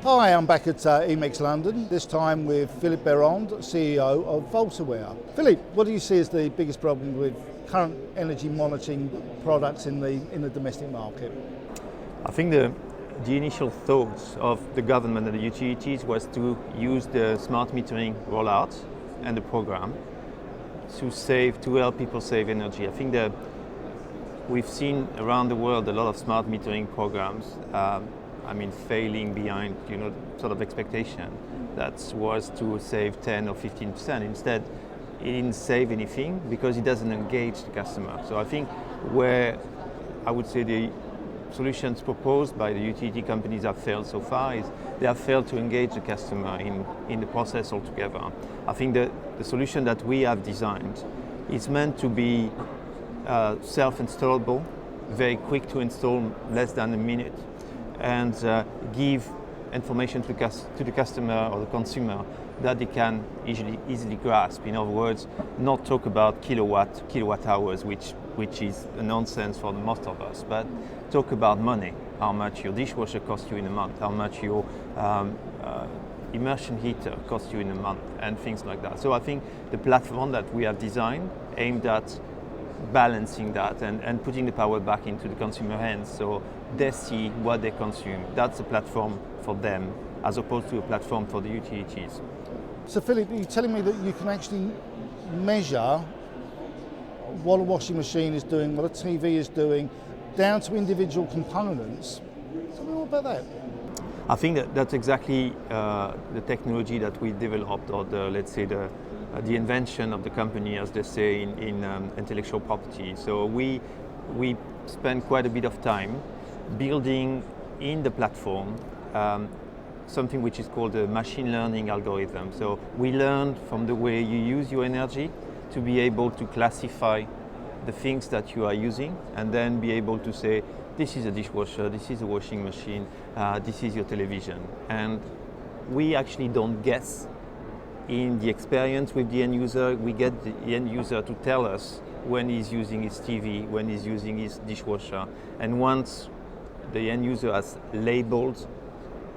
Hi, I'm back at EMEX London, this time with Philippe Berard, CEO of Voltaware. Philippe, what do you see as the biggest problem with current energy monitoring products in the domestic market? I think the initial thoughts of the government and the utilities was to use the smart metering rollout and the program to help people save energy. I think that we've seen around the world a lot of smart metering programs failing behind sort of expectation that was to save 10 or 15%. Instead, it didn't save anything because it doesn't engage the customer. So I think where I would say the solutions proposed by the utility companies have failed so far is they have failed to engage the customer in the process altogether. I think that the solution that we have designed is meant to be self-installable, very quick to install, less than a minute, and give information to the customer or the consumer that they can easily grasp. In other words, not talk about kilowatt hours, which is a nonsense for most of us, but talk about money, how much your dishwasher costs you in a month, how much your immersion heater costs you in a month, and things like that. So I think the platform that we have designed aimed at balancing that and putting the power back into the consumer hands so they see what they consume. That's a platform for them as opposed to a platform for the utilities. So Philippe, you're telling me that you can actually measure what a washing machine is doing, what a TV is doing, down to individual components. Tell me more about that. I think that's exactly the technology that we developed, or the invention of the company, as they say in intellectual property. So we spend quite a bit of time building in the platform something which is called a machine learning algorithm. So we learn from the way you use your energy to be able to classify the things that you are using and then be able to say, this is a dishwasher, this is a washing machine, this is your television. And we actually don't guess. In the experience with the end user, we get the end user to tell us when he's using his TV, when he's using his dishwasher. And once the end user has labeled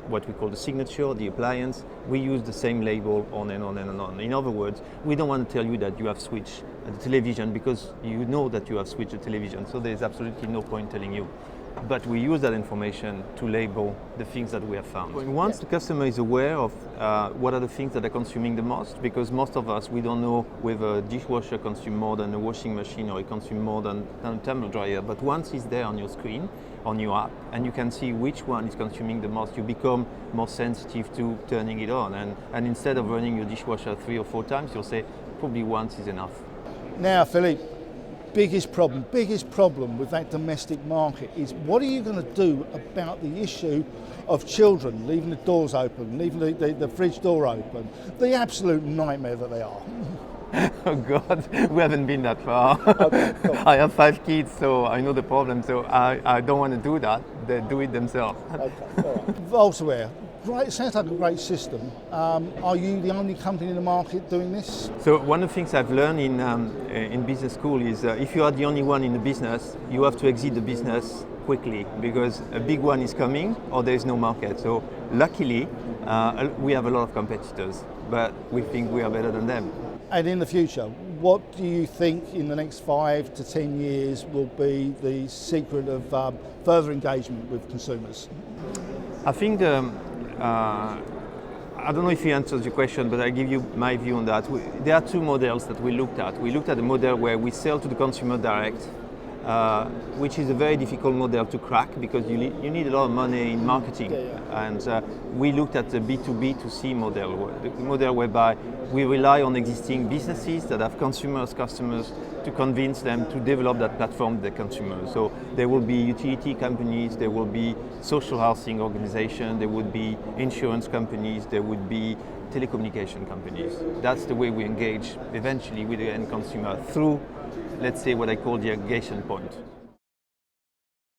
what we call the signature, the appliance, we use the same label on and on and on. In other words, we don't want to tell you that you have switched the television because you know that you have switched the television, so there's absolutely no point telling you. But we use that information to label the things that we have found. Once the customer is aware of what are the things that are consuming the most, because most of us, we don't know whether a dishwasher consumes more than a washing machine or it consumes more than a thermal dryer, but once it's there on your screen, on your app, and you can see which one is consuming the most, you become more sensitive to turning it on. And instead of running your dishwasher 3 or 4 times, you'll say probably once is enough. Now, Philippe, biggest problem with that domestic market is what are you going to do about the issue of children leaving the doors open, leaving the fridge door open, the absolute nightmare that they are. Oh God, we haven't been that far. Okay, cool. I have 5 kids, so I know the problem, so I don't want to do that. They do it themselves. Okay, all right. Voltaware, great, sounds like a great system. Are you the only company in the market doing this? So one of the things I've learned in business school is if you are the only one in the business, you have to exit the business quickly because a big one is coming or there is no market. So luckily, we have a lot of competitors, but we think we are better than them. And in the future, what do you think in the next 5 to 10 years will be the secret of further engagement with consumers? I think I don't know if he answers your question, but I give you my view on that. There are 2 models that we looked at. We looked at the model where we sell to the consumer direct, which is a very difficult model to crack because you need a lot of money in marketing. And we looked at the B2B2C model, the model whereby we rely on existing businesses that have customers to convince them to develop that platform to the consumers. So there will be utility companies, there will be social housing organizations, there would be insurance companies, there would be telecommunication companies. That's the way we engage eventually with the end consumer through, let's say, what I call the aggregation point.